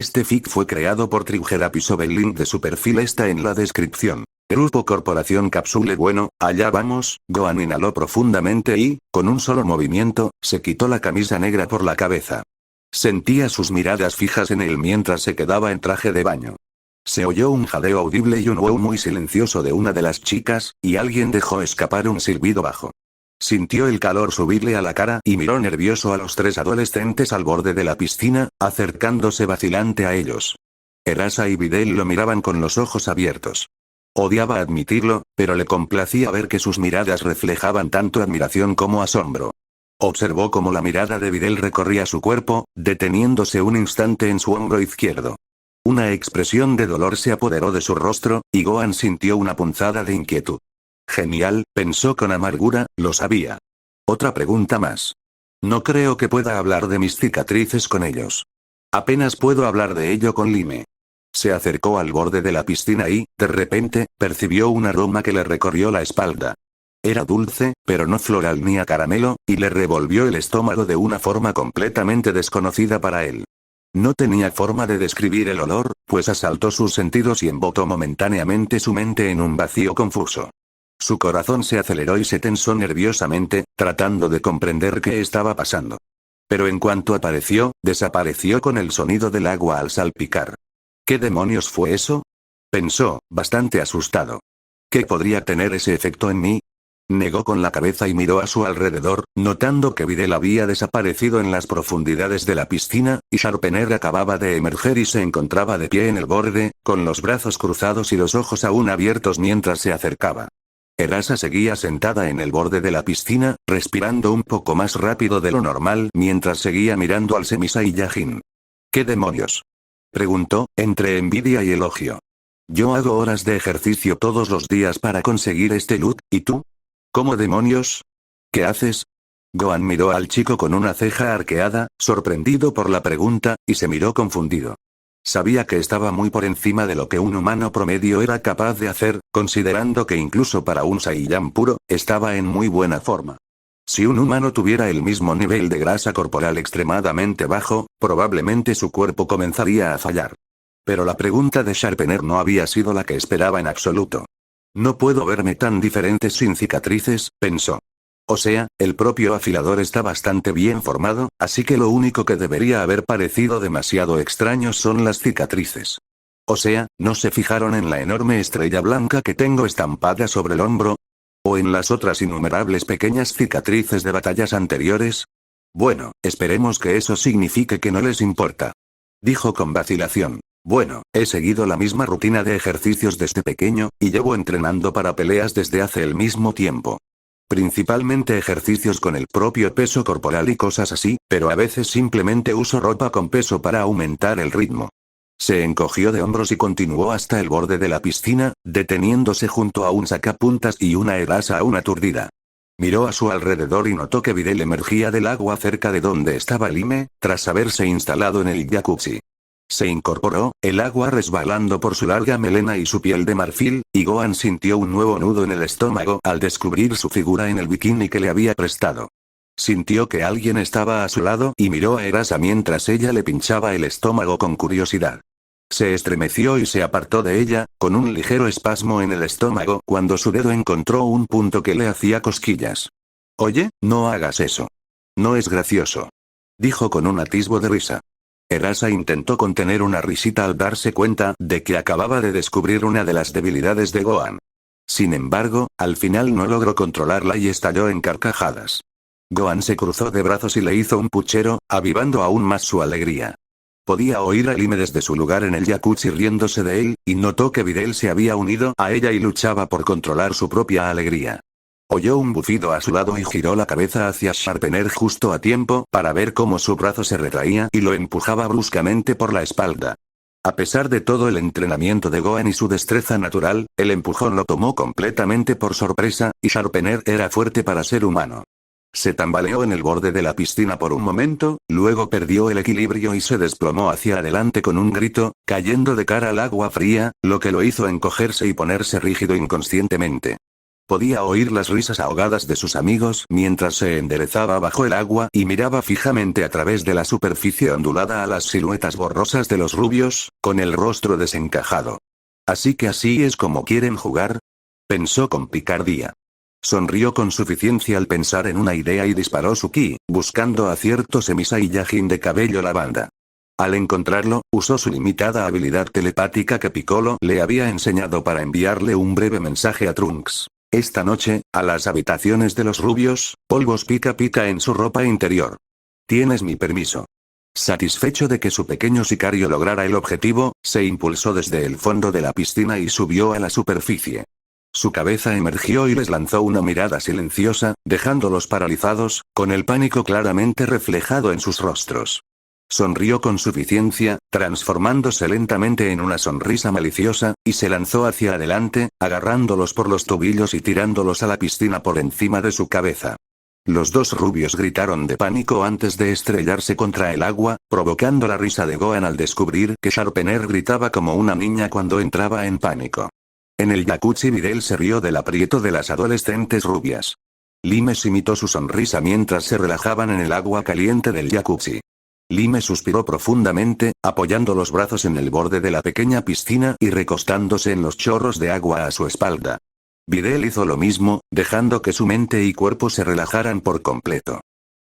Este fic fue creado por Triceratops. El link de su perfil está en la descripción. Grupo Corporación Capsule. Bueno, allá vamos. Gohan inhaló profundamente y, con un solo movimiento, se quitó la camisa negra por la cabeza. Sentía sus miradas fijas en él mientras se quedaba en traje de baño. Se oyó un jadeo audible y un wow muy silencioso de una de las chicas, y alguien dejó escapar un silbido bajo. Sintió el calor subirle a la cara y miró nervioso a los tres adolescentes al borde de la piscina, acercándose vacilante a ellos. Erasa y Videl lo miraban con los ojos abiertos. Odiaba admitirlo, pero le complacía ver que sus miradas reflejaban tanto admiración como asombro. Observó cómo la mirada de Videl recorría su cuerpo, deteniéndose un instante en su hombro izquierdo. Una expresión de dolor se apoderó de su rostro, y Gohan sintió una punzada de inquietud. Genial, pensó con amargura, lo sabía. Otra pregunta más. No creo que pueda hablar de mis cicatrices con ellos. Apenas puedo hablar de ello con Lime. Se acercó al borde de la piscina y, de repente, percibió un aroma que le recorrió la espalda. Era dulce, pero no floral ni a caramelo, y le revolvió el estómago de una forma completamente desconocida para él. No tenía forma de describir el olor, pues asaltó sus sentidos y embotó momentáneamente su mente en un vacío confuso. Su corazón se aceleró y se tensó nerviosamente, tratando de comprender qué estaba pasando. Pero en cuanto apareció, desapareció con el sonido del agua al salpicar. ¿Qué demonios fue eso? Pensó, bastante asustado. ¿Qué podría tener ese efecto en mí? Negó con la cabeza y miró a su alrededor, notando que Videl había desaparecido en las profundidades de la piscina, y Sharpener acababa de emerger y se encontraba de pie en el borde, con los brazos cruzados y los ojos aún abiertos mientras se acercaba. Erasa seguía sentada en el borde de la piscina, respirando un poco más rápido de lo normal mientras seguía mirando al Semi-Saiyajin. ¿Qué demonios? Preguntó, entre envidia y elogio. Yo hago horas de ejercicio todos los días para conseguir este look, ¿y tú? ¿Cómo demonios? ¿Qué haces? Gohan miró al chico con una ceja arqueada, sorprendido por la pregunta, y se miró confundido. Sabía que estaba muy por encima de lo que un humano promedio era capaz de hacer, considerando que incluso para un Saiyan puro, estaba en muy buena forma. Si un humano tuviera el mismo nivel de grasa corporal extremadamente bajo, probablemente su cuerpo comenzaría a fallar. Pero la pregunta de Sharpener no había sido la que esperaba en absoluto. No puedo verme tan diferente sin cicatrices, pensó. O sea, el propio afilador está bastante bien formado, así que lo único que debería haber parecido demasiado extraño son las cicatrices. O sea, ¿no se fijaron en la enorme estrella blanca que tengo estampada sobre el hombro? ¿O en las otras innumerables pequeñas cicatrices de batallas anteriores? Bueno, esperemos que eso signifique que no les importa. Dijo con vacilación. Bueno, he seguido la misma rutina de ejercicios desde pequeño, y llevo entrenando para peleas desde hace el mismo tiempo. Principalmente ejercicios con el propio peso corporal y cosas así, pero a veces simplemente uso ropa con peso para aumentar el ritmo. Se encogió de hombros y continuó hasta el borde de la piscina, deteniéndose junto a un sacapuntas y una Erasa aún aturdida. Miró a su alrededor y notó que Videl emergía del agua cerca de donde estaba Lime, tras haberse instalado en el jacuzzi. Se incorporó, el agua resbalando por su larga melena y su piel de marfil, y Gohan sintió un nuevo nudo en el estómago al descubrir su figura en el bikini que le había prestado. Sintió que alguien estaba a su lado y miró a Erasa mientras ella le pinchaba el estómago con curiosidad. Se estremeció y se apartó de ella, con un ligero espasmo en el estómago cuando su dedo encontró un punto que le hacía cosquillas. Oye, no hagas eso. No es gracioso. Dijo con un atisbo de risa. Erasa intentó contener una risita al darse cuenta de que acababa de descubrir una de las debilidades de Gohan. Sin embargo, al final no logró controlarla y estalló en carcajadas. Gohan se cruzó de brazos y le hizo un puchero, avivando aún más su alegría. Podía oír a Lime desde su lugar en el jacuzzi riéndose de él, y notó que Videl se había unido a ella y luchaba por controlar su propia alegría. Oyó un bufido a su lado y giró la cabeza hacia Sharpener justo a tiempo para ver cómo su brazo se retraía y lo empujaba bruscamente por la espalda. A pesar de todo el entrenamiento de Gohan y su destreza natural, el empujón lo tomó completamente por sorpresa, y Sharpener era fuerte para ser humano. Se tambaleó en el borde de la piscina por un momento, luego perdió el equilibrio y se desplomó hacia adelante con un grito, cayendo de cara al agua fría, lo que lo hizo encogerse y ponerse rígido inconscientemente. Podía oír las risas ahogadas de sus amigos mientras se enderezaba bajo el agua y miraba fijamente a través de la superficie ondulada a las siluetas borrosas de los rubios, con el rostro desencajado. ¿Así que así es como quieren jugar? Pensó con picardía. Sonrió con suficiencia al pensar en una idea y disparó su ki, buscando a cierto Semi-Saiyajin de cabello lavanda. Al encontrarlo, usó su limitada habilidad telepática que Piccolo le había enseñado para enviarle un breve mensaje a Trunks. Esta noche, a las habitaciones de los rubios, polvos pica pica en su ropa interior. Tienes mi permiso. Satisfecho de que su pequeño sicario lograra el objetivo, se impulsó desde el fondo de la piscina y subió a la superficie. Su cabeza emergió y les lanzó una mirada silenciosa, dejándolos paralizados, con el pánico claramente reflejado en sus rostros. Sonrió con suficiencia, transformándose lentamente en una sonrisa maliciosa, y se lanzó hacia adelante, agarrándolos por los tobillos y tirándolos a la piscina por encima de su cabeza. Los dos rubios gritaron de pánico antes de estrellarse contra el agua, provocando la risa de Gohan al descubrir que Sharpener gritaba como una niña cuando entraba en pánico. En el jacuzzi Videl se rió del aprieto de las adolescentes rubias. Limes imitó su sonrisa mientras se relajaban en el agua caliente del jacuzzi. Lime suspiró profundamente, apoyando los brazos en el borde de la pequeña piscina y recostándose en los chorros de agua a su espalda. Videl hizo lo mismo, dejando que su mente y cuerpo se relajaran por completo.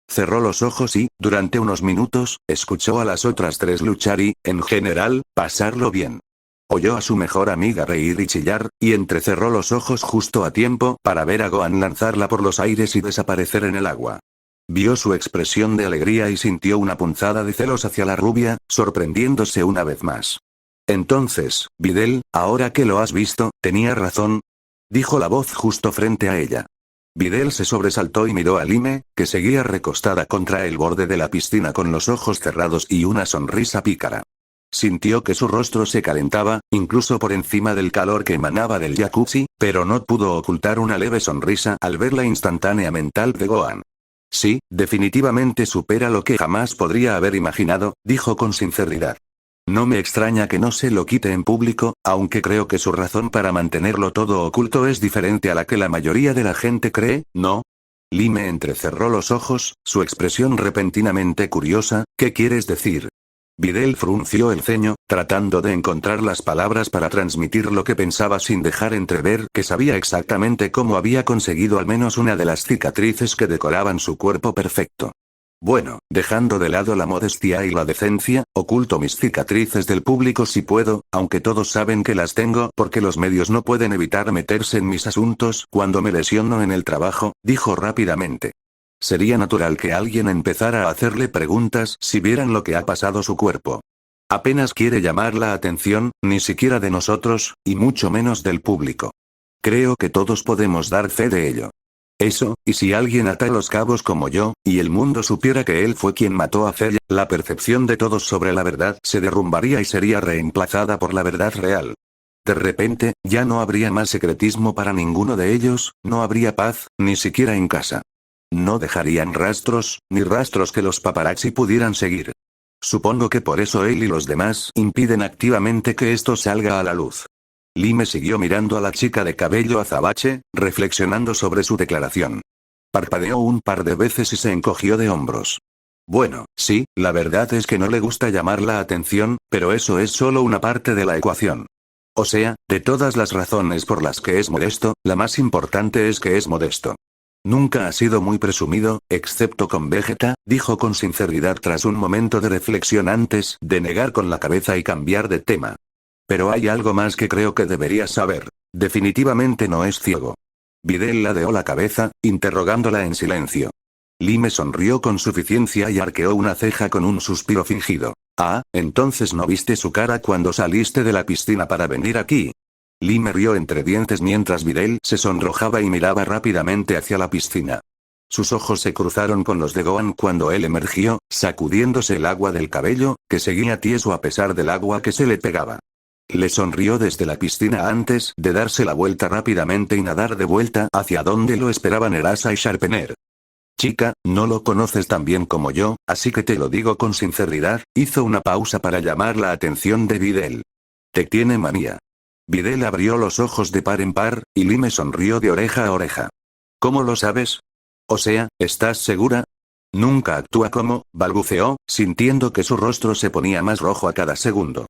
Cerró los ojos y, durante unos minutos, escuchó a las otras tres luchar y, en general, pasarlo bien. Oyó a su mejor amiga reír y chillar, y entrecerró los ojos justo a tiempo para ver a Gohan lanzarla por los aires y desaparecer en el agua. Vio su expresión de alegría y sintió una punzada de celos hacia la rubia, sorprendiéndose una vez más. Entonces, Videl, ahora que lo has visto, tenía razón, dijo la voz justo frente a ella. Videl se sobresaltó y miró a Lime, que seguía recostada contra el borde de la piscina con los ojos cerrados y una sonrisa pícara. Sintió que su rostro se calentaba, incluso por encima del calor que emanaba del jacuzzi, pero no pudo ocultar una leve sonrisa al ver la instantánea mental de Gohan. Sí, definitivamente supera lo que jamás podría haber imaginado, dijo con sinceridad. No me extraña que no se lo quite en público, aunque creo que su razón para mantenerlo todo oculto es diferente a la que la mayoría de la gente cree, ¿no? Lime entrecerró los ojos, su expresión repentinamente curiosa. ¿Qué quieres decir? Videl frunció el ceño, tratando de encontrar las palabras para transmitir lo que pensaba sin dejar entrever que sabía exactamente cómo había conseguido al menos una de las cicatrices que decoraban su cuerpo perfecto. Bueno, dejando de lado la modestia y la decencia, oculto mis cicatrices del público si puedo, aunque todos saben que las tengo porque los medios no pueden evitar meterse en mis asuntos cuando me lesiono en el trabajo, dijo rápidamente. Sería natural que alguien empezara a hacerle preguntas si vieran lo que ha pasado su cuerpo. Apenas quiere llamar la atención, ni siquiera de nosotros, y mucho menos del público. Creo que todos podemos dar fe de ello. Eso, y si alguien ata los cabos como yo, y el mundo supiera que él fue quien mató a Cell, la percepción de todos sobre la verdad se derrumbaría y sería reemplazada por la verdad real. De repente, ya no habría más secretismo para ninguno de ellos, no habría paz, ni siquiera en casa. No dejarían rastros, ni rastros que los paparazzi pudieran seguir. Supongo que por eso él y los demás impiden activamente que esto salga a la luz. Lime siguió mirando a la chica de cabello azabache, reflexionando sobre su declaración. Parpadeó un par de veces y se encogió de hombros. Bueno, sí, la verdad es que no le gusta llamar la atención, pero eso es solo una parte de la ecuación. O sea, de todas las razones por las que es modesto, la más importante es que es modesto. Nunca ha sido muy presumido, excepto con Vegeta, dijo con sinceridad tras un momento de reflexión antes de negar con la cabeza y cambiar de tema. Pero hay algo más que creo que deberías saber. Definitivamente no es ciego. Videl ladeó la cabeza, interrogándola en silencio. Lime sonrió con suficiencia y arqueó una ceja con un suspiro fingido. Ah, entonces no viste su cara cuando saliste de la piscina para venir aquí. Lime rió entre dientes mientras Videl se sonrojaba y miraba rápidamente hacia la piscina. Sus ojos se cruzaron con los de Gohan cuando él emergió, sacudiéndose el agua del cabello, que seguía tieso a pesar del agua que se le pegaba. Le sonrió desde la piscina antes de darse la vuelta rápidamente y nadar de vuelta hacia donde lo esperaban Erasa y Sharpener. Chica, no lo conoces tan bien como yo, así que te lo digo con sinceridad, hizo una pausa para llamar la atención de Videl. Te tiene manía. Videl abrió los ojos de par en par, y Lime sonrió de oreja a oreja. ¿Cómo lo sabes? O sea, ¿estás segura? Nunca actúa como, balbuceó, sintiendo que su rostro se ponía más rojo a cada segundo.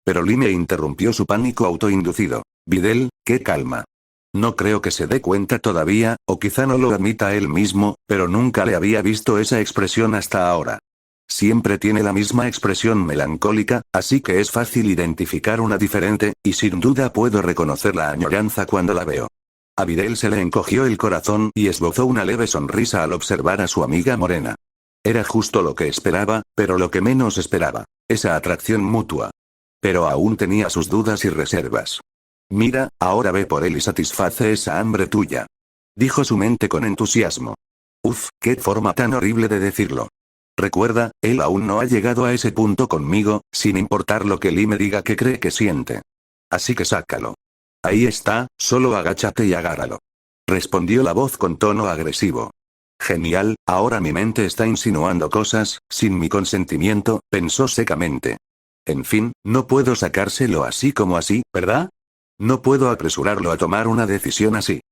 Pero Lime interrumpió su pánico autoinducido. Videl, qué calma. No creo que se dé cuenta todavía, o quizá no lo admita él mismo, pero nunca le había visto esa expresión hasta ahora. Siempre tiene la misma expresión melancólica, así que es fácil identificar una diferente, y sin duda puedo reconocer la añoranza cuando la veo. A Videl se le encogió el corazón y esbozó una leve sonrisa al observar a su amiga morena. Era justo lo que esperaba, pero lo que menos esperaba. Esa atracción mutua. Pero aún tenía sus dudas y reservas. Mira, ahora ve por él y satisface esa hambre tuya. Dijo su mente con entusiasmo. Uf, qué forma tan horrible de decirlo. Recuerda, él aún no ha llegado a ese punto conmigo, sin importar lo que Lee me diga que cree que siente. Así que sácalo. Ahí está, solo agáchate y agárralo. Respondió la voz con tono agresivo. Genial, ahora mi mente está insinuando cosas, sin mi consentimiento, pensó secamente. En fin, no puedo sacárselo así como así, ¿verdad? No puedo apresurarlo a tomar una decisión así.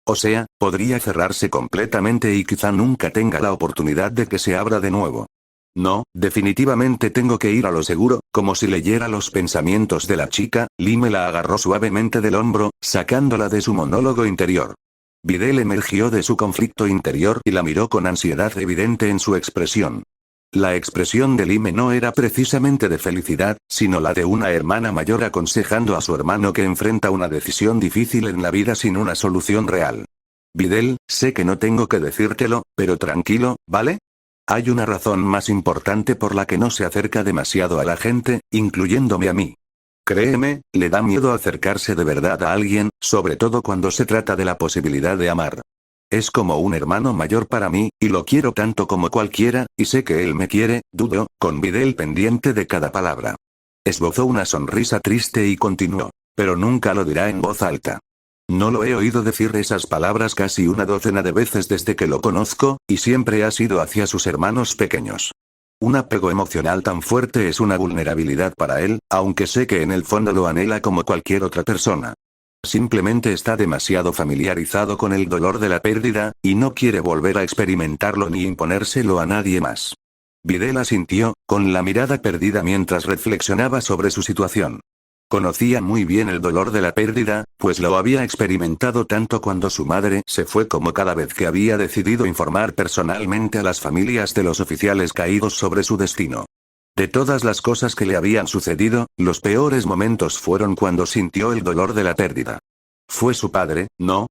O sea, podría cerrarse completamente y quizá nunca tenga la oportunidad de que se abra de nuevo. No, definitivamente tengo que ir a lo seguro, como si leyera los pensamientos de la chica. Lime la agarró suavemente del hombro, sacándola de su monólogo interior. Videl emergió de su conflicto interior y la miró con ansiedad evidente en su expresión. La expresión de Lime no era precisamente de felicidad, sino la de una hermana mayor aconsejando a su hermano que enfrenta una decisión difícil en la vida sin una solución real. Videl, sé que no tengo que decírtelo, pero tranquilo, ¿vale? Hay una razón más importante por la que no se acerca demasiado a la gente, incluyéndome a mí. Créeme, le da miedo acercarse de verdad a alguien, sobre todo cuando se trata de la posibilidad de amar. Es como un hermano mayor para mí, y lo quiero tanto como cualquiera, y sé que él me quiere, dudó, con Videl pendiente de cada palabra. Esbozó una sonrisa triste y continuó. Pero nunca lo dirá en voz alta. No lo he oído decir esas palabras casi una docena de veces desde que lo conozco, y siempre ha sido hacia sus hermanos pequeños. Un apego emocional tan fuerte es una vulnerabilidad para él, aunque sé que en el fondo lo anhela como cualquier otra persona. Simplemente está demasiado familiarizado con el dolor de la pérdida, y no quiere volver a experimentarlo ni imponérselo a nadie más. Videl asintió, con la mirada perdida mientras reflexionaba sobre su situación. Conocía muy bien el dolor de la pérdida, pues lo había experimentado tanto cuando su madre se fue como cada vez que había decidido informar personalmente a las familias de los oficiales caídos sobre su destino. De todas las cosas que le habían sucedido, los peores momentos fueron cuando sintió el dolor de la pérdida. ¿Fue su padre, no?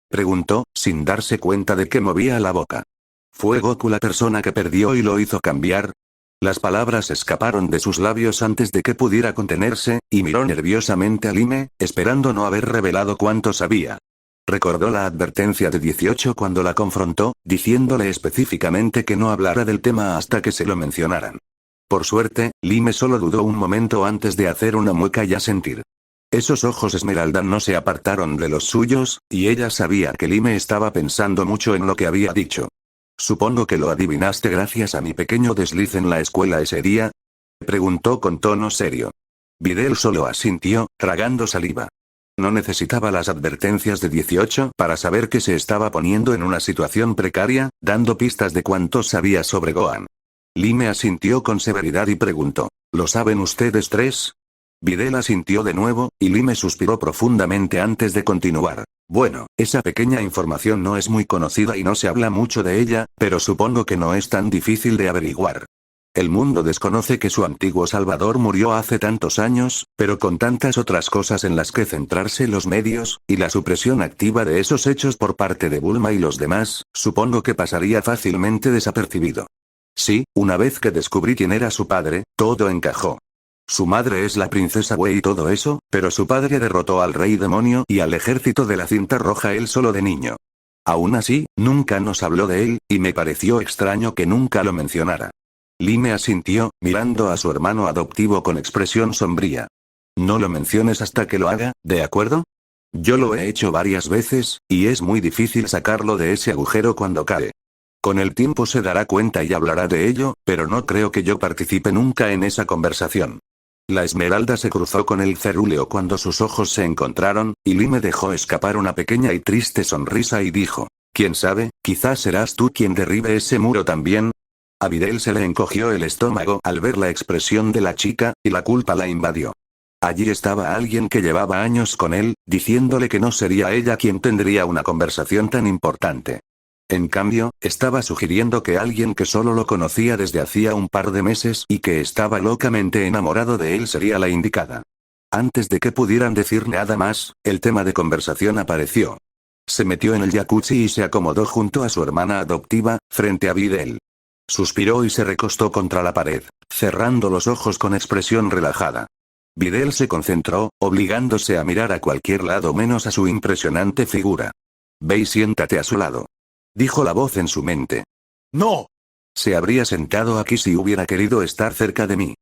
Preguntó, sin darse cuenta de que movía la boca. ¿Fue Goku la persona que perdió y lo hizo cambiar? Las palabras escaparon de sus labios antes de que pudiera contenerse, y miró nerviosamente a Lime, esperando no haber revelado cuánto sabía. Recordó la advertencia de 18 cuando la confrontó, diciéndole específicamente que no hablara del tema hasta que se lo mencionaran. Por suerte, Lime solo dudó un momento antes de hacer una mueca y asentir. Esos ojos esmeralda no se apartaron de los suyos, y ella sabía que Lime estaba pensando mucho en lo que había dicho. Supongo que lo adivinaste gracias a mi pequeño desliz en la escuela ese día. Preguntó con tono serio. Videl solo asintió, tragando saliva. No necesitaba las advertencias de 18 para saber que se estaba poniendo en una situación precaria, dando pistas de cuánto sabía sobre Gohan. Lime asintió con severidad y preguntó, ¿lo saben ustedes tres? Videl asintió de nuevo, y Lime suspiró profundamente antes de continuar. Bueno, esa pequeña información no es muy conocida y no se habla mucho de ella, pero supongo que no es tan difícil de averiguar. El mundo desconoce que su antiguo salvador murió hace tantos años, pero con tantas otras cosas en las que centrarse los medios, y la supresión activa de esos hechos por parte de Bulma y los demás, supongo que pasaría fácilmente desapercibido. Sí, una vez que descubrí quién era su padre, todo encajó. Su madre es la princesa Wei y todo eso, pero su padre derrotó al rey demonio y al ejército de la cinta roja él solo de niño. Aún así, nunca nos habló de él, y me pareció extraño que nunca lo mencionara. Lime asintió, mirando a su hermano adoptivo con expresión sombría. No lo menciones hasta que lo haga, ¿de acuerdo? Yo lo he hecho varias veces, y es muy difícil sacarlo de ese agujero cuando cae. Con el tiempo se dará cuenta y hablará de ello, pero no creo que yo participe nunca en esa conversación. La Esmeralda se cruzó con el cerúleo cuando sus ojos se encontraron, y Lime dejó escapar una pequeña y triste sonrisa y dijo: «¿Quién sabe, quizás serás tú quien derribe ese muro también?» A Videl se le encogió el estómago al ver la expresión de la chica, y la culpa la invadió. Allí estaba alguien que llevaba años con él, diciéndole que no sería ella quien tendría una conversación tan importante. En cambio, estaba sugiriendo que alguien que solo lo conocía desde hacía un par de meses y que estaba locamente enamorado de él sería la indicada. Antes de que pudieran decir nada más, el tema de conversación apareció. Se metió en el jacuzzi y se acomodó junto a su hermana adoptiva, frente a Videl. Suspiró y se recostó contra la pared, cerrando los ojos con expresión relajada. Videl se concentró, obligándose a mirar a cualquier lado menos a su impresionante figura. «Ve y siéntate a su lado», dijo la voz en su mente. ¡No! Se habría sentado aquí si hubiera querido estar cerca de mí.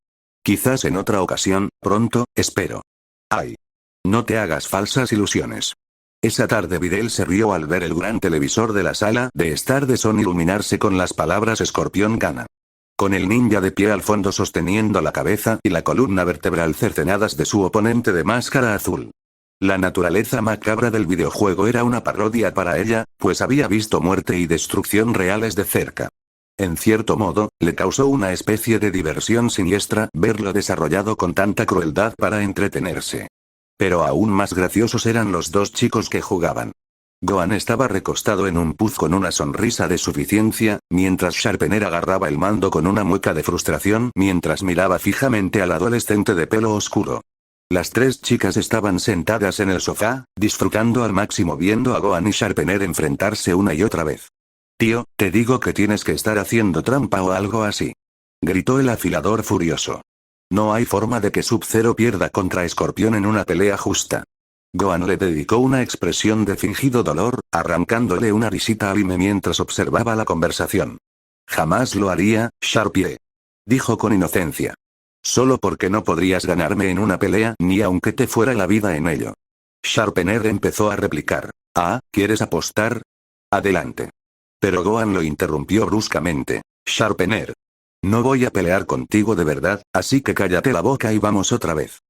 Quizás en otra ocasión, pronto, espero. ¡Ay! No te hagas falsas ilusiones. Esa tarde Videl se rió al ver el gran televisor de la sala de estar de Son iluminarse con las palabras Escorpión gana. Con el ninja de pie al fondo sosteniendo la cabeza y la columna vertebral cercenadas de su oponente de máscara azul. La naturaleza macabra del videojuego era una parodia para ella, pues había visto muerte y destrucción reales de cerca. En cierto modo, le causó una especie de diversión siniestra verlo desarrollado con tanta crueldad para entretenerse. Pero aún más graciosos eran los dos chicos que jugaban. Gohan estaba recostado en un puz con una sonrisa de suficiencia, mientras Sharpener agarraba el mando con una mueca de frustración mientras miraba fijamente al adolescente de pelo oscuro. Las tres chicas estaban sentadas en el sofá, disfrutando al máximo viendo a Gohan y Sharpener enfrentarse una y otra vez. «Tío, te digo que tienes que estar haciendo trampa o algo así», gritó el afilador furioso. «No hay forma de que Sub-Zero pierda contra Escorpión en una pelea justa». Gohan le dedicó una expresión de fingido dolor, arrancándole una risita a Lime mientras observaba la conversación. «Jamás lo haría, Sharpie», dijo con inocencia. «Solo porque no podrías ganarme en una pelea ni aunque te fuera la vida en ello». Sharpener empezó a replicar. «Ah, ¿quieres apostar? Adelante». Pero Gohan lo interrumpió bruscamente. «Sharpener. No voy a pelear contigo de verdad, así que cállate la boca y vamos otra vez».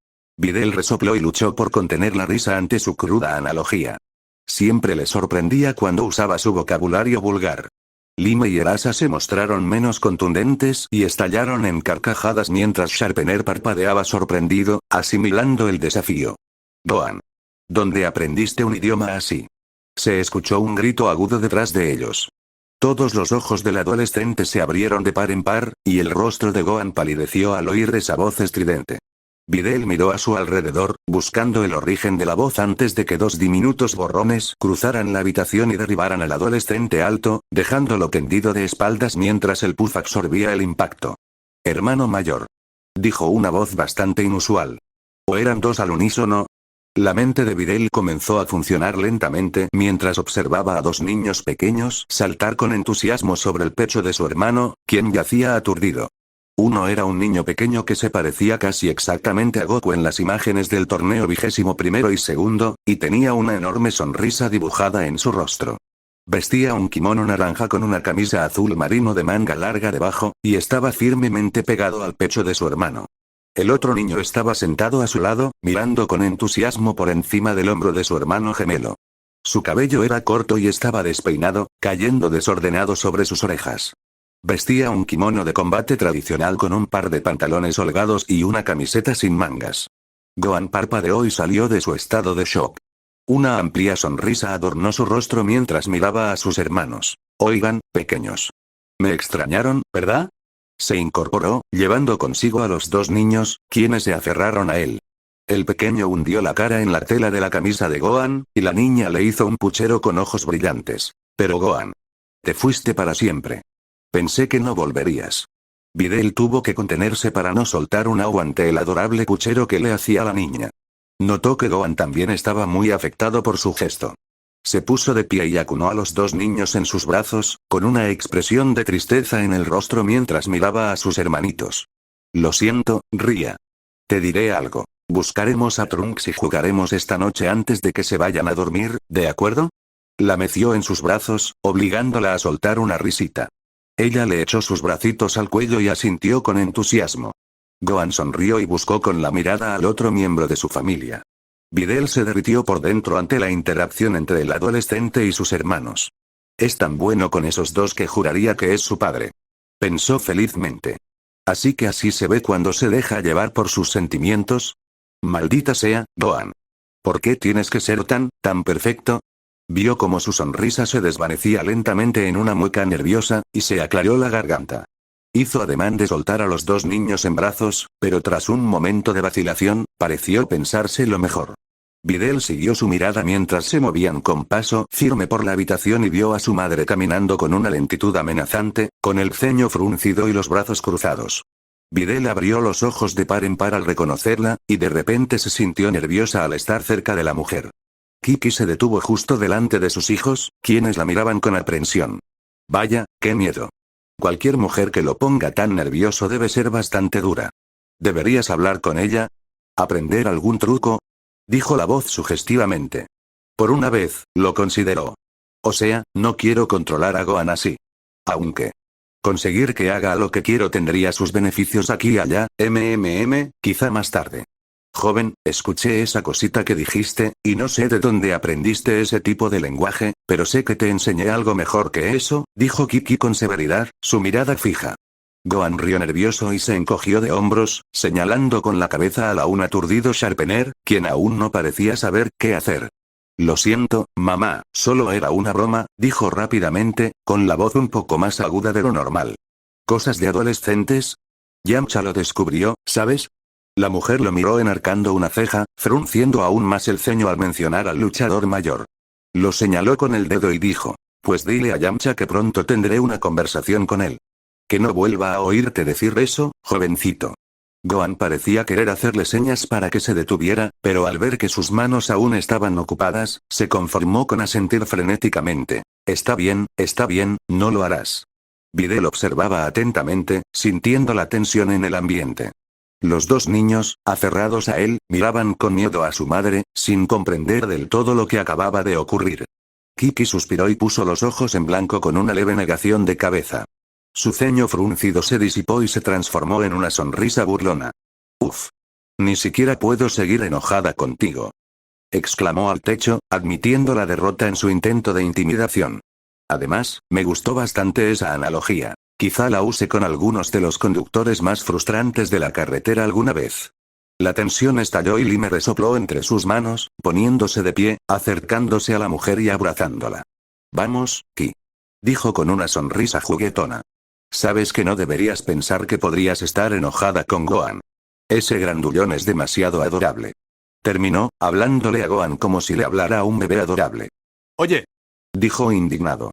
Videl resopló y luchó por contener la risa ante su cruda analogía. Siempre le sorprendía cuando usaba su vocabulario vulgar. Lime y Erasa se mostraron menos contundentes y estallaron en carcajadas mientras Sharpener parpadeaba sorprendido, asimilando el desafío. «Gohan. ¿Dónde aprendiste un idioma así?». Se escuchó un grito agudo detrás de ellos. Todos los ojos del adolescente se abrieron de par en par, y el rostro de Gohan palideció al oír esa voz estridente. Videl miró a su alrededor, buscando el origen de la voz antes de que dos diminutos borrones cruzaran la habitación y derribaran al adolescente alto, dejándolo tendido de espaldas mientras el puz absorbía el impacto. «Hermano mayor», dijo una voz bastante inusual. ¿O eran dos al unísono? La mente de Videl comenzó a funcionar lentamente mientras observaba a dos niños pequeños saltar con entusiasmo sobre el pecho de su hermano, quien yacía aturdido. Uno era un niño pequeño que se parecía casi exactamente a Goku en las imágenes del torneo 21º y segundo, y tenía una enorme sonrisa dibujada en su rostro. Vestía un kimono naranja con una camisa azul marino de manga larga debajo, y estaba firmemente pegado al pecho de su hermano. El otro niño estaba sentado a su lado, mirando con entusiasmo por encima del hombro de su hermano gemelo. Su cabello era corto y estaba despeinado, cayendo desordenado sobre sus orejas. Vestía un kimono de combate tradicional con un par de pantalones holgados y una camiseta sin mangas. Gohan parpadeó y salió de su estado de shock. Una amplia sonrisa adornó su rostro mientras miraba a sus hermanos. «Oigan, pequeños. Me extrañaron, ¿verdad?». Se incorporó, llevando consigo a los dos niños, quienes se aferraron a él. El pequeño hundió la cara en la tela de la camisa de Gohan, y la niña le hizo un puchero con ojos brillantes. «Pero Gohan. Te fuiste para siempre. Pensé que no volverías». Videl tuvo que contenerse para no soltar un agua ante el adorable puchero que le hacía la niña. Notó que Gohan también estaba muy afectado por su gesto. Se puso de pie y acunó a los dos niños en sus brazos, con una expresión de tristeza en el rostro mientras miraba a sus hermanitos. «Lo siento, Ria. Te diré algo. Buscaremos a Trunks y jugaremos esta noche antes de que se vayan a dormir, ¿de acuerdo?». La meció en sus brazos, obligándola a soltar una risita. Ella le echó sus bracitos al cuello y asintió con entusiasmo. Gohan sonrió y buscó con la mirada al otro miembro de su familia. Videl se derritió por dentro ante la interacción entre el adolescente y sus hermanos. Es tan bueno con esos dos que juraría que es su padre. Pensó felizmente. Así que así se ve cuando se deja llevar por sus sentimientos. Maldita sea, Gohan. ¿Por qué tienes que ser tan perfecto? Vio como su sonrisa se desvanecía lentamente en una mueca nerviosa, y se aclaró la garganta. Hizo ademán de soltar a los dos niños en brazos, pero tras un momento de vacilación, pareció pensarse lo mejor. Videl siguió su mirada mientras se movían con paso firme por la habitación y vio a su madre caminando con una lentitud amenazante, con el ceño fruncido y los brazos cruzados. Videl abrió los ojos de par en par al reconocerla, y de repente se sintió nerviosa al estar cerca de la mujer. Kiki se detuvo justo delante de sus hijos, quienes la miraban con aprensión. Vaya, qué miedo. Cualquier mujer que lo ponga tan nervioso debe ser bastante dura. ¿Deberías hablar con ella? ¿Aprender algún truco? Dijo la voz sugestivamente. Por una vez, lo consideró. O sea, no quiero controlar a Gohan así. Aunque conseguir que haga lo que quiero tendría sus beneficios aquí y allá, quizá más tarde. Joven, escuché esa cosita que dijiste, y no sé de dónde aprendiste ese tipo de lenguaje, pero sé que te enseñé algo mejor que eso, dijo Kiki con severidad, su mirada fija. Gohan rió nervioso y se encogió de hombros, señalando con la cabeza al aún aturdido Sharpener, quien aún no parecía saber qué hacer. Lo siento, mamá, solo era una broma, dijo rápidamente, con la voz un poco más aguda de lo normal. ¿Cosas de adolescentes? Yamcha lo descubrió, ¿sabes? La mujer lo miró enarcando una ceja, frunciendo aún más el ceño al mencionar al luchador mayor. Lo señaló con el dedo y dijo, pues dile a Yamcha que pronto tendré una conversación con él. Que no vuelva a oírte decir eso, jovencito. Gohan parecía querer hacerle señas para que se detuviera, pero al ver que sus manos aún estaban ocupadas, se conformó con asentir frenéticamente. Está bien, no lo harás. Videl observaba atentamente, sintiendo la tensión en el ambiente. Los dos niños, aferrados a él, miraban con miedo a su madre, sin comprender del todo lo que acababa de ocurrir. Kiki suspiró y puso los ojos en blanco con una leve negación de cabeza. Su ceño fruncido se disipó y se transformó en una sonrisa burlona. Uf. Ni siquiera puedo seguir enojada contigo. Exclamó al techo, admitiendo la derrota en su intento de intimidación. Además, me gustó bastante esa analogía. Quizá la use con algunos de los conductores más frustrantes de la carretera alguna vez. La tensión estalló y Lime resopló entre sus manos, poniéndose de pie, acercándose a la mujer y abrazándola. Vamos, Ki. Dijo con una sonrisa juguetona. Sabes que no deberías pensar que podrías estar enojada con Gohan. Ese grandullón es demasiado adorable. Terminó, hablándole a Gohan como si le hablara a un bebé adorable. Oye, dijo indignado.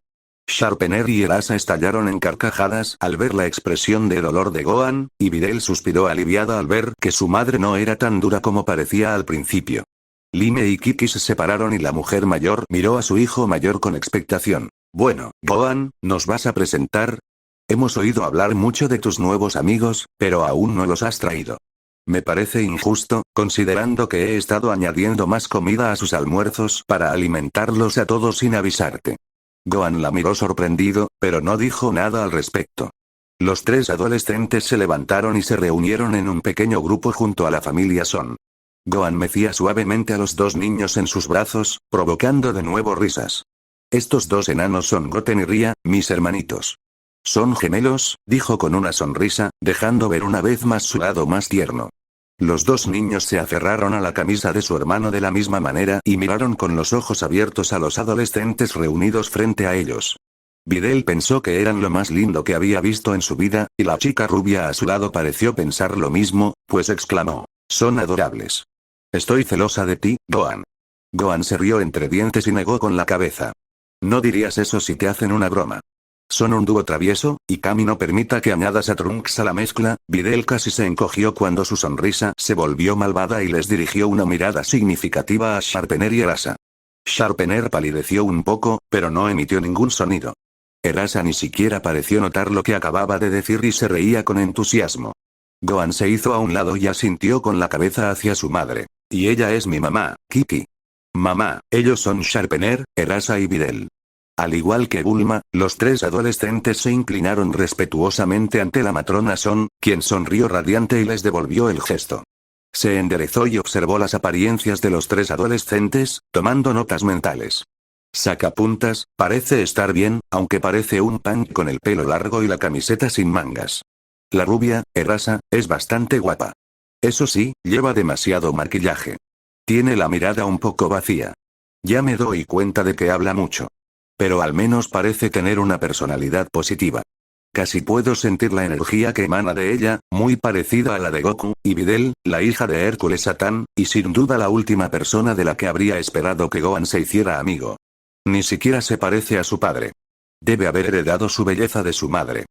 Sharpener y Erasa estallaron en carcajadas al ver la expresión de dolor de Gohan, y Videl suspiró aliviada al ver que su madre no era tan dura como parecía al principio. Lime y Kiki se separaron y la mujer mayor miró a su hijo mayor con expectación. Bueno, Gohan, ¿nos vas a presentar? Hemos oído hablar mucho de tus nuevos amigos, pero aún no los has traído. Me parece injusto, considerando que he estado añadiendo más comida a sus almuerzos para alimentarlos a todos sin avisarte. Gohan la miró sorprendido, pero no dijo nada al respecto. Los tres adolescentes se levantaron y se reunieron en un pequeño grupo junto a la familia Son. Gohan mecía suavemente a los dos niños en sus brazos, provocando de nuevo risas. Estos dos enanos son Goten y Ria, mis hermanitos. Son gemelos, dijo con una sonrisa, dejando ver una vez más su lado más tierno. Los dos niños se aferraron a la camisa de su hermano de la misma manera y miraron con los ojos abiertos a los adolescentes reunidos frente a ellos. Videl pensó que eran lo más lindo que había visto en su vida, y la chica rubia a su lado pareció pensar lo mismo, pues exclamó, son adorables. Estoy celosa de ti, Gohan. Gohan se rió entre dientes y negó con la cabeza. No dirías eso si te hacen una broma. Son un dúo travieso, y Kami no permita que añadas a Trunks a la mezcla. Videl casi se encogió cuando su sonrisa se volvió malvada y les dirigió una mirada significativa a Sharpener y Erasa. Sharpener palideció un poco, pero no emitió ningún sonido. Erasa ni siquiera pareció notar lo que acababa de decir y se reía con entusiasmo. Gohan se hizo a un lado y asintió con la cabeza hacia su madre. Y ella es mi mamá, Kiki. Mamá, ellos son Sharpener, Erasa y Videl. Al igual que Bulma, los tres adolescentes se inclinaron respetuosamente ante la matrona Son, quien sonrió radiante y les devolvió el gesto. Se enderezó y observó las apariencias de los tres adolescentes, tomando notas mentales. Sacapuntas, parece estar bien, aunque parece un punk con el pelo largo y la camiseta sin mangas. La rubia, Erasa, es bastante guapa. Eso sí, lleva demasiado maquillaje. Tiene la mirada un poco vacía. Ya me doy cuenta de que habla mucho. Pero al menos parece tener una personalidad positiva. Casi puedo sentir la energía que emana de ella, muy parecida a la de Goku, y Videl, la hija de Hércules Satán, y sin duda la última persona de la que habría esperado que Gohan se hiciera amigo. Ni siquiera se parece a su padre. Debe haber heredado su belleza de su madre.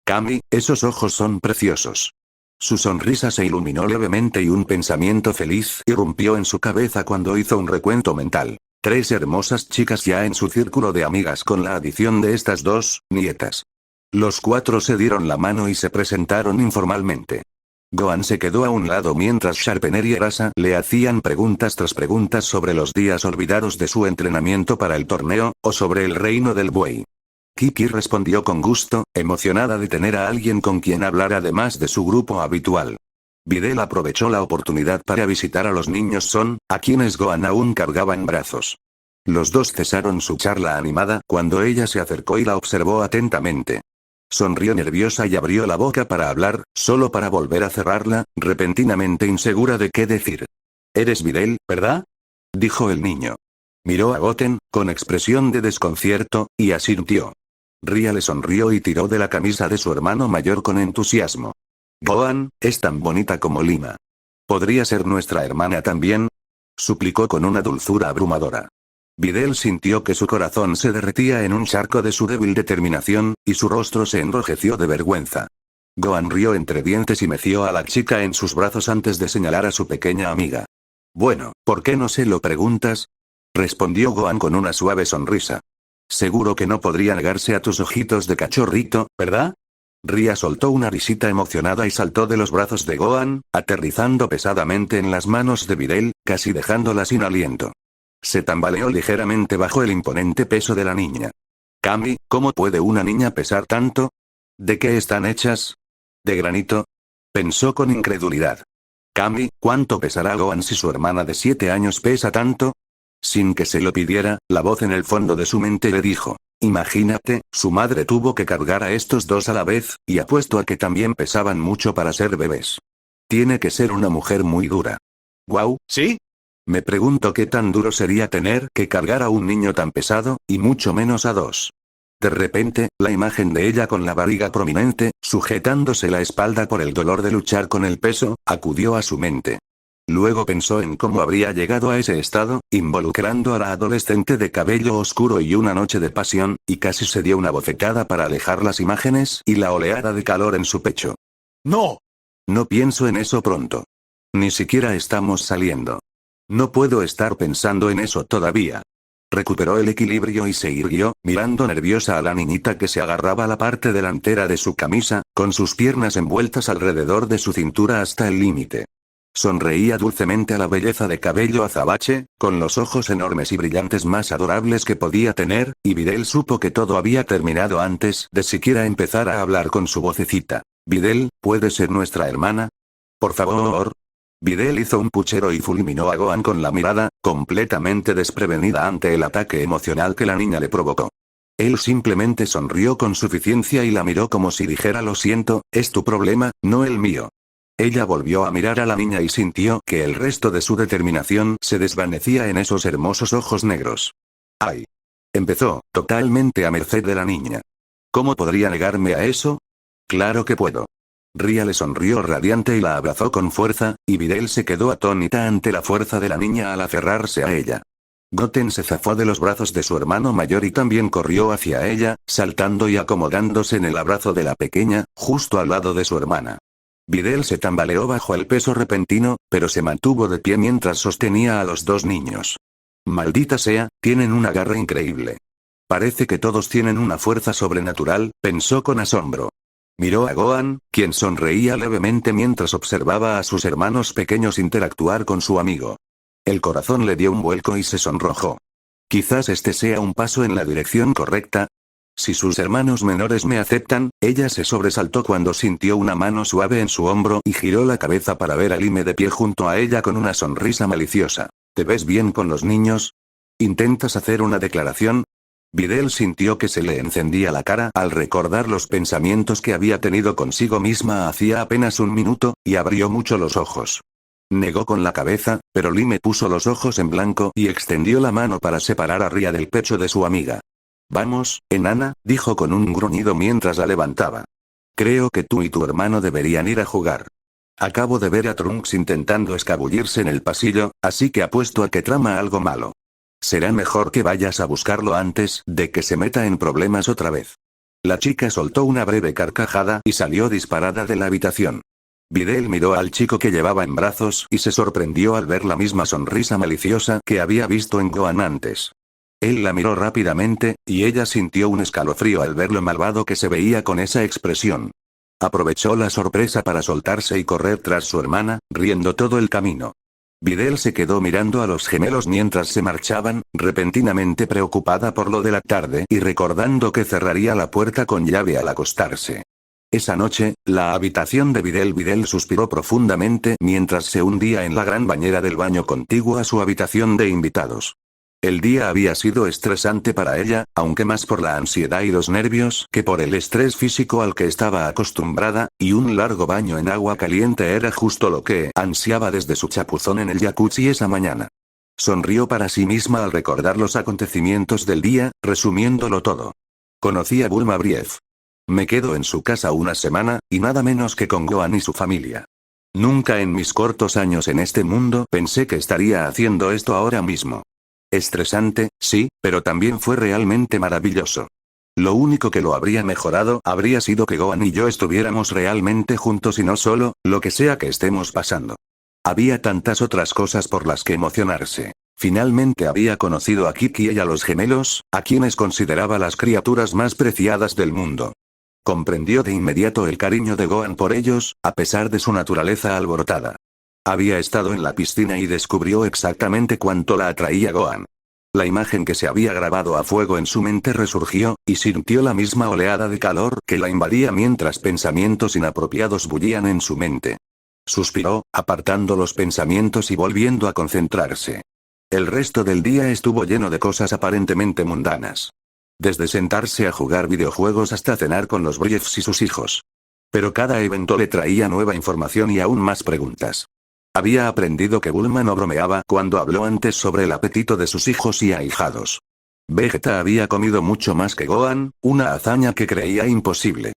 Kami, esos ojos son preciosos. Su sonrisa se iluminó levemente y un pensamiento feliz irrumpió en su cabeza cuando hizo un recuento mental. 3 hermosas chicas ya en su círculo de amigas con la adición de estas 2 nietas. Los 4 se dieron la mano y se presentaron informalmente. Gohan se quedó a un lado mientras Sharpener y Erasa le hacían preguntas tras preguntas sobre los días olvidados de su entrenamiento para el torneo, o sobre el reino del buey. Kiki respondió con gusto, emocionada de tener a alguien con quien hablar además de su grupo habitual. Videl aprovechó la oportunidad para visitar a los niños Son, a quienes Gohan aún cargaba en brazos. Los dos cesaron su charla animada cuando ella se acercó y la observó atentamente. Sonrió nerviosa y abrió la boca para hablar, solo para volver a cerrarla, repentinamente insegura de qué decir. «Eres Videl, ¿verdad?», dijo el niño. Miró a Goten, con expresión de desconcierto, y asintió. Ria le sonrió y tiró de la camisa de su hermano mayor con entusiasmo. «Gohan, es tan bonita como Lima. ¿Podría ser nuestra hermana también?», suplicó con una dulzura abrumadora. Videl sintió que su corazón se derretía en un charco de su débil determinación, y su rostro se enrojeció de vergüenza. Gohan rió entre dientes y meció a la chica en sus brazos antes de señalar a su pequeña amiga. «Bueno, ¿por qué no se lo preguntas?», respondió Gohan con una suave sonrisa. «Seguro que no podría negarse a tus ojitos de cachorrito, ¿verdad?». Ria soltó una risita emocionada y saltó de los brazos de Gohan, aterrizando pesadamente en las manos de Videl, casi dejándola sin aliento. Se tambaleó ligeramente bajo el imponente peso de la niña. «Kami, ¿cómo puede una niña pesar tanto? ¿De qué están hechas? ¿De granito?», pensó con incredulidad. «Kami, ¿cuánto pesará Gohan si su hermana de 7 años pesa tanto?». Sin que se lo pidiera, la voz en el fondo de su mente le dijo: «Imagínate, su madre tuvo que cargar a estos 2 a la vez, y apuesto a que también pesaban mucho para ser bebés. Tiene que ser una mujer muy dura». «¿Guau, sí? Me pregunto qué tan duro sería tener que cargar a un niño tan pesado, y mucho menos a 2». De repente, la imagen de ella con la barriga prominente, sujetándose la espalda por el dolor de luchar con el peso, acudió a su mente. Luego pensó en cómo habría llegado a ese estado, involucrando a la adolescente de cabello oscuro y una noche de pasión, y casi se dio una bofetada para alejar las imágenes y la oleada de calor en su pecho. «¡No! No pienso en eso pronto. Ni siquiera estamos saliendo. No puedo estar pensando en eso todavía». Recuperó el equilibrio y se irguió, mirando nerviosa a la niñita que se agarraba a la parte delantera de su camisa, con sus piernas envueltas alrededor de su cintura hasta el límite. Sonreía dulcemente a la belleza de cabello azabache, con los ojos enormes y brillantes más adorables que podía tener, y Videl supo que todo había terminado antes de siquiera empezar a hablar con su vocecita. «Videl, ¿puede ser nuestra hermana? Por favor». Videl hizo un puchero y fulminó a Gohan con la mirada, completamente desprevenida ante el ataque emocional que la niña le provocó. Él simplemente sonrió con suficiencia y la miró como si dijera: «Lo siento, es tu problema, no el mío». Ella volvió a mirar a la niña y sintió que el resto de su determinación se desvanecía en esos hermosos ojos negros. «¡Ay!», empezó, totalmente a merced de la niña. «¿Cómo podría negarme a eso? Claro que puedo». Ria le sonrió radiante y la abrazó con fuerza, y Videl se quedó atónita ante la fuerza de la niña al aferrarse a ella. Goten se zafó de los brazos de su hermano mayor y también corrió hacia ella, saltando y acomodándose en el abrazo de la pequeña, justo al lado de su hermana. Videl se tambaleó bajo el peso repentino, pero se mantuvo de pie mientras sostenía a los 2 niños. «Maldita sea, tienen un agarre increíble. Parece que todos tienen una fuerza sobrenatural», pensó con asombro. Miró a Gohan, quien sonreía levemente mientras observaba a sus hermanos pequeños interactuar con su amigo. El corazón le dio un vuelco y se sonrojó. Quizás este sea un paso en la dirección correcta. Si sus hermanos menores me aceptan, ella se sobresaltó cuando sintió una mano suave en su hombro y giró la cabeza para ver a Lime de pie junto a ella con una sonrisa maliciosa. ¿Te ves bien con los niños? ¿Intentas hacer una declaración? Videl sintió que se le encendía la cara al recordar los pensamientos que había tenido consigo misma hacía apenas un minuto, y abrió mucho los ojos. Negó con la cabeza, pero Lime puso los ojos en blanco y extendió la mano para separar a Ria del pecho de su amiga. Vamos, enana, dijo con un gruñido mientras la levantaba. Creo que tú y tu hermano deberían ir a jugar. Acabo de ver a Trunks intentando escabullirse en el pasillo, así que apuesto a que trama algo malo. Será mejor que vayas a buscarlo antes de que se meta en problemas otra vez. La chica soltó una breve carcajada y salió disparada de la habitación. Videl miró al chico que llevaba en brazos y se sorprendió al ver la misma sonrisa maliciosa que había visto en Gohan antes. Él la miró rápidamente, y ella sintió un escalofrío al ver lo malvado que se veía con esa expresión. Aprovechó la sorpresa para soltarse y correr tras su hermana, riendo todo el camino. Videl se quedó mirando a los gemelos mientras se marchaban, repentinamente preocupada por lo de la tarde y recordando que cerraría la puerta con llave al acostarse. Esa noche, la habitación de Videl suspiró profundamente mientras se hundía en la gran bañera del baño contiguo a su habitación de invitados. El día había sido estresante para ella, aunque más por la ansiedad y los nervios que por el estrés físico al que estaba acostumbrada, y un largo baño en agua caliente era justo lo que ansiaba desde su chapuzón en el jacuzzi esa mañana. Sonrió para sí misma al recordar los acontecimientos del día, resumiéndolo todo. Conocí a Bulma Brief. Me quedo en su casa una semana, y nada menos que con Gohan y su familia. Nunca en mis cortos años en este mundo pensé que estaría haciendo esto ahora mismo. Estresante, sí, pero también fue realmente maravilloso. Lo único que lo habría mejorado habría sido que Gohan y yo estuviéramos realmente juntos y no solo, lo que sea que estemos pasando. Había tantas otras cosas por las que emocionarse. Finalmente había conocido a Kiki y a los gemelos, a quienes consideraba las criaturas más preciadas del mundo. Comprendió de inmediato el cariño de Gohan por ellos, a pesar de su naturaleza alborotada. Había estado en la piscina y descubrió exactamente cuánto la atraía Gohan. La imagen que se había grabado a fuego en su mente resurgió, y sintió la misma oleada de calor que la invadía mientras pensamientos inapropiados bullían en su mente. Suspiró, apartando los pensamientos y volviendo a concentrarse. El resto del día estuvo lleno de cosas aparentemente mundanas. Desde sentarse a jugar videojuegos hasta cenar con los Briefs y sus hijos. Pero cada evento le traía nueva información y aún más preguntas. Había aprendido que Bulma no bromeaba cuando habló antes sobre el apetito de sus hijos y ahijados. Vegeta había comido mucho más que Gohan, una hazaña que creía imposible.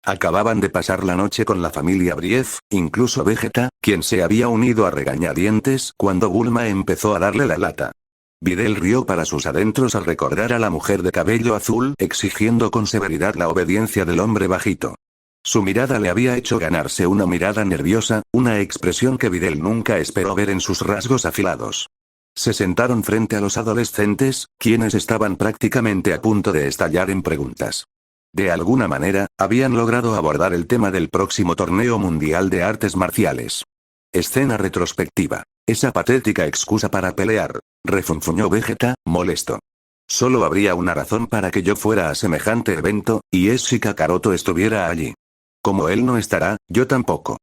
Acababan de pasar la noche con la familia Brief, incluso Vegeta, quien se había unido a regañadientes cuando Bulma empezó a darle la lata. Videl rió para sus adentros al recordar a la mujer de cabello azul exigiendo con severidad la obediencia del hombre bajito. Su mirada le había hecho ganarse una mirada nerviosa, una expresión que Videl nunca esperó ver en sus rasgos afilados. Se sentaron frente a los adolescentes, quienes estaban prácticamente a punto de estallar en preguntas. De alguna manera, habían logrado abordar el tema del próximo torneo mundial de artes marciales. Escena retrospectiva. Esa patética excusa para pelear, refunfuñó Vegeta, molesto. Solo habría una razón para que yo fuera a semejante evento, y es si Kakaroto estuviera allí. Como él no estará, yo tampoco.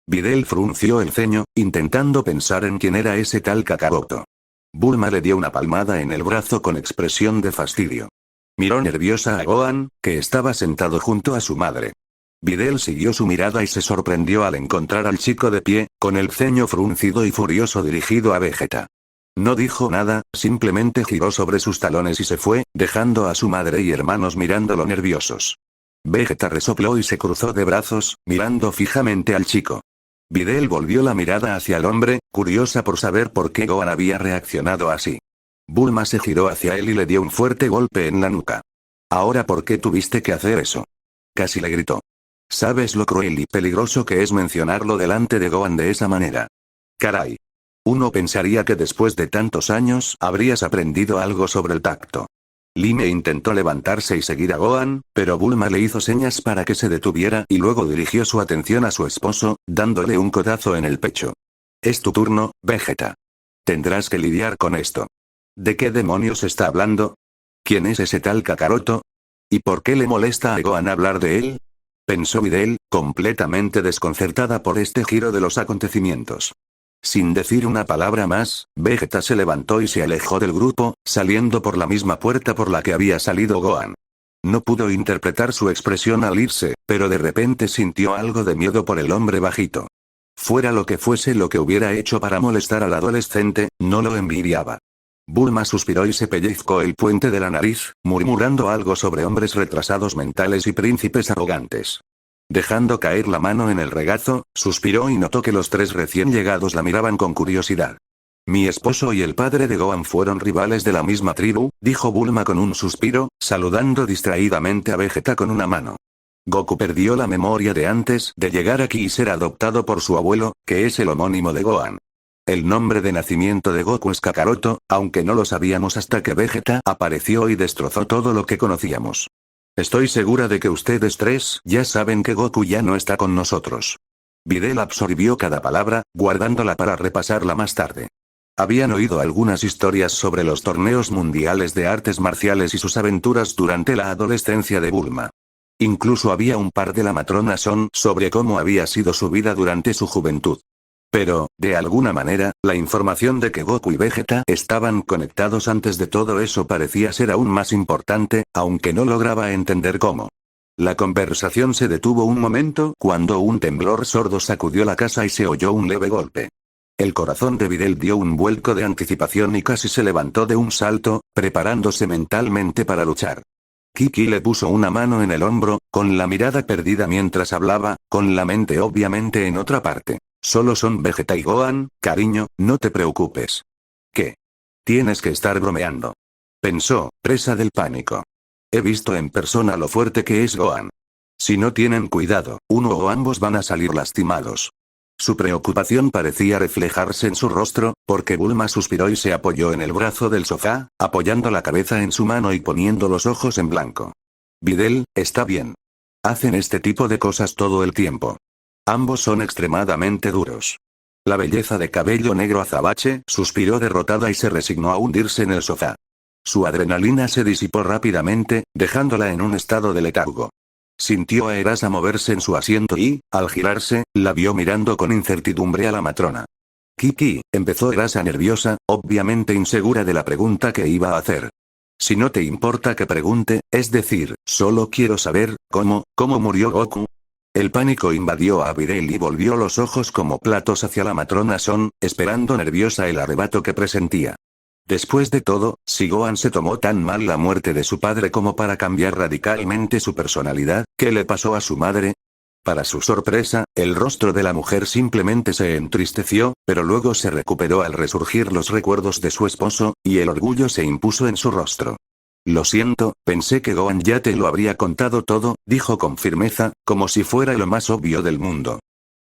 Videl frunció el ceño, intentando pensar en quién era ese tal Kakaroto. Bulma le dio una palmada en el brazo con expresión de fastidio. Miró nerviosa a Gohan, que estaba sentado junto a su madre. Videl siguió su mirada y se sorprendió al encontrar al chico de pie, con el ceño fruncido y furioso dirigido a Vegeta. No dijo nada, simplemente giró sobre sus talones y se fue, dejando a su madre y hermanos mirándolo nerviosos. Vegeta resopló y se cruzó de brazos, mirando fijamente al chico. Videl volvió la mirada hacia el hombre, curiosa por saber por qué Gohan había reaccionado así. Bulma se giró hacia él y le dio un fuerte golpe en la nuca. «¿Ahora por qué tuviste que hacer eso?», casi le gritó. «¿Sabes lo cruel y peligroso que es mencionarlo delante de Gohan de esa manera? Caray. Uno pensaría que después de tantos años habrías aprendido algo sobre el tacto». Lime intentó levantarse y seguir a Gohan, pero Bulma le hizo señas para que se detuviera y luego dirigió su atención a su esposo, dándole un codazo en el pecho. «Es tu turno, Vegeta. Tendrás que lidiar con esto». ¿De qué demonios está hablando? ¿Quién es ese tal Kakaroto? ¿Y por qué le molesta a Gohan hablar de él? Pensó Videl, completamente desconcertada por este giro de los acontecimientos. Sin decir una palabra más, Vegeta se levantó y se alejó del grupo, saliendo por la misma puerta por la que había salido Gohan. No pudo interpretar su expresión al irse, pero de repente sintió algo de miedo por el hombre bajito. Fuera lo que fuese lo que hubiera hecho para molestar al adolescente, no lo envidiaba. Bulma suspiró y se pellizcó el puente de la nariz, murmurando algo sobre hombres retrasados mentales y príncipes arrogantes. Dejando caer la mano en el regazo, suspiró y notó que los tres recién llegados la miraban con curiosidad. Mi esposo y el padre de Gohan fueron rivales de la misma tribu, dijo Bulma con un suspiro, saludando distraídamente a Vegeta con una mano. Goku perdió la memoria de antes de llegar aquí y ser adoptado por su abuelo, que es el homónimo de Gohan. El nombre de nacimiento de Goku es Kakaroto, aunque no lo sabíamos hasta que Vegeta apareció y destrozó todo lo que conocíamos. Estoy segura de que ustedes tres ya saben que Goku ya no está con nosotros. Videl absorbió cada palabra, guardándola para repasarla más tarde. Habían oído algunas historias sobre los torneos mundiales de artes marciales y sus aventuras durante la adolescencia de Bulma. Incluso había un par de la matrona Son sobre cómo había sido su vida durante su juventud. Pero, de alguna manera, la información de que Goku y Vegeta estaban conectados antes de todo eso parecía ser aún más importante, aunque no lograba entender cómo. La conversación se detuvo un momento cuando un temblor sordo sacudió la casa y se oyó un leve golpe. El corazón de Videl dio un vuelco de anticipación y casi se levantó de un salto, preparándose mentalmente para luchar. Kiki le puso una mano en el hombro, con la mirada perdida mientras hablaba, con la mente obviamente en otra parte. Solo son Vegeta y Gohan, cariño, no te preocupes. ¿Qué? Tienes que estar bromeando. Pensó, presa del pánico. He visto en persona lo fuerte que es Gohan. Si no tienen cuidado, uno o ambos van a salir lastimados. Su preocupación parecía reflejarse en su rostro, porque Bulma suspiró y se apoyó en el brazo del sofá, apoyando la cabeza en su mano y poniendo los ojos en blanco. Videl, está bien. Hacen este tipo de cosas todo el tiempo. Ambos son extremadamente duros. La belleza de cabello negro azabache suspiró derrotada y se resignó a hundirse en el sofá. Su adrenalina se disipó rápidamente, dejándola en un estado de letargo. Sintió a Erasa moverse en su asiento y, al girarse, la vio mirando con incertidumbre a la matrona. Kiki, empezó Erasa nerviosa, obviamente insegura de la pregunta que iba a hacer. Si no te importa que pregunte, es decir, solo quiero saber, ¿cómo murió Goku? El pánico invadió a Videl y volvió los ojos como platos hacia la matrona Son, esperando nerviosa el arrebato que presentía. Después de todo, si Gohan se tomó tan mal la muerte de su padre como para cambiar radicalmente su personalidad, ¿qué le pasó a su madre? Para su sorpresa, el rostro de la mujer simplemente se entristeció, pero luego se recuperó al resurgir los recuerdos de su esposo, y el orgullo se impuso en su rostro. Lo siento, pensé que Gohan ya te lo habría contado todo, dijo con firmeza, como si fuera lo más obvio del mundo.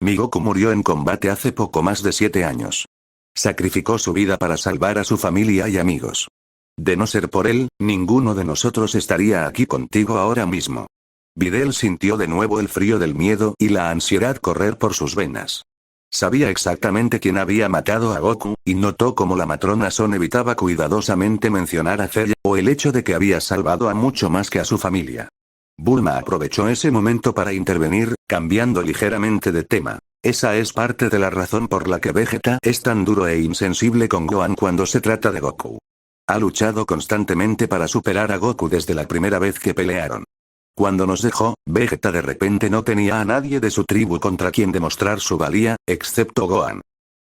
Mi Goku murió en combate hace poco más de 7 años. Sacrificó su vida para salvar a su familia y amigos. De no ser por él, ninguno de nosotros estaría aquí contigo ahora mismo. Videl sintió de nuevo el frío del miedo y la ansiedad correr por sus venas. Sabía exactamente quién había matado a Goku, y notó cómo la matrona Son evitaba cuidadosamente mencionar a Cell, o el hecho de que había salvado a mucho más que a su familia. Bulma aprovechó ese momento para intervenir, cambiando ligeramente de tema. Esa es parte de la razón por la que Vegeta es tan duro e insensible con Gohan cuando se trata de Goku. Ha luchado constantemente para superar a Goku desde la primera vez que pelearon. Cuando nos dejó, Vegeta de repente no tenía a nadie de su tribu contra quien demostrar su valía, excepto Gohan.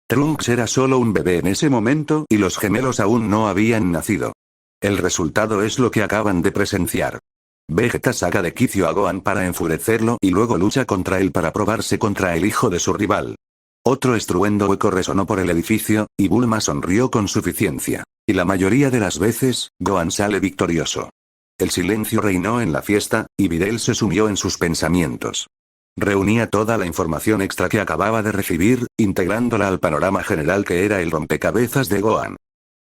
Trunks era solo un bebé en ese momento y los gemelos aún no habían nacido. El resultado es lo que acaban de presenciar. Vegeta saca de quicio a Gohan para enfurecerlo y luego lucha contra él para probarse contra el hijo de su rival. Otro estruendo hueco resonó por el edificio, y Bulma sonrió con suficiencia. Y la mayoría de las veces, Gohan sale victorioso. El silencio reinó en la fiesta, y Videl se sumió en sus pensamientos. Reunía toda la información extra que acababa de recibir, integrándola al panorama general que era el rompecabezas de Gohan.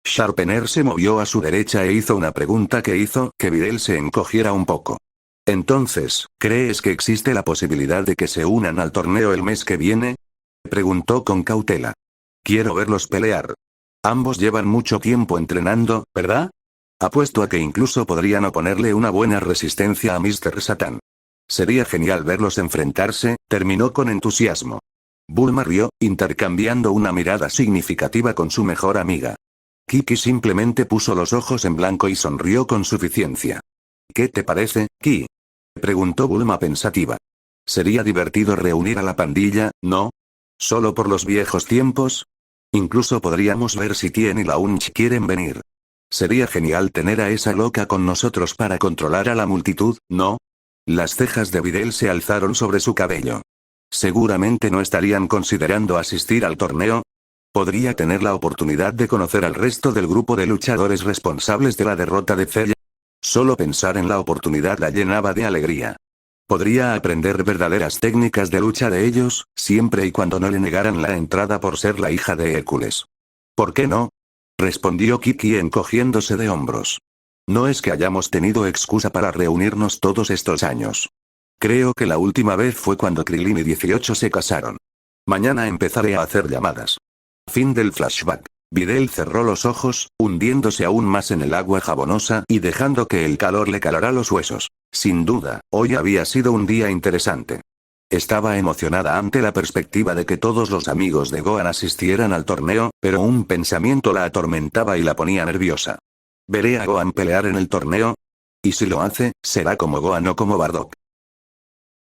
Sharpener se movió a su derecha e hizo una pregunta que hizo que Videl se encogiera un poco. Entonces, ¿crees que existe la posibilidad de que se unan al torneo el mes que viene? Preguntó con cautela. Quiero verlos pelear. Ambos llevan mucho tiempo entrenando, ¿verdad? Apuesto a que incluso podrían oponerle una buena resistencia a Mr. Satan. Sería genial verlos enfrentarse, terminó con entusiasmo. Bulma rió, intercambiando una mirada significativa con su mejor amiga. Kiki simplemente puso los ojos en blanco y sonrió con suficiencia. ¿Qué te parece, Ki? Preguntó Bulma pensativa. Sería divertido reunir a la pandilla, ¿no? ¿Solo por los viejos tiempos? Incluso podríamos ver si Tien y la Unch quieren venir. Sería genial tener a esa loca con nosotros para controlar a la multitud, ¿no? Las cejas de Videl se alzaron sobre su cabello. Seguramente no estarían considerando asistir al torneo. Podría tener la oportunidad de conocer al resto del grupo de luchadores responsables de la derrota de Cell. Solo pensar en la oportunidad la llenaba de alegría. Podría aprender verdaderas técnicas de lucha de ellos, siempre y cuando no le negaran la entrada por ser la hija de Hércules. ¿Por qué no? Respondió Kiki encogiéndose de hombros. No es que hayamos tenido excusa para reunirnos todos estos años. Creo que la última vez fue cuando Krilin y 18 se casaron. Mañana empezaré a hacer llamadas. Fin del flashback. Videl cerró los ojos, hundiéndose aún más en el agua jabonosa y dejando que el calor le calara los huesos. Sin duda, hoy había sido un día interesante. Estaba emocionada ante la perspectiva de que todos los amigos de Gohan asistieran al torneo, pero un pensamiento la atormentaba y la ponía nerviosa. ¿Veré a Gohan pelear en el torneo? Y si lo hace, será como Gohan o como Bardock.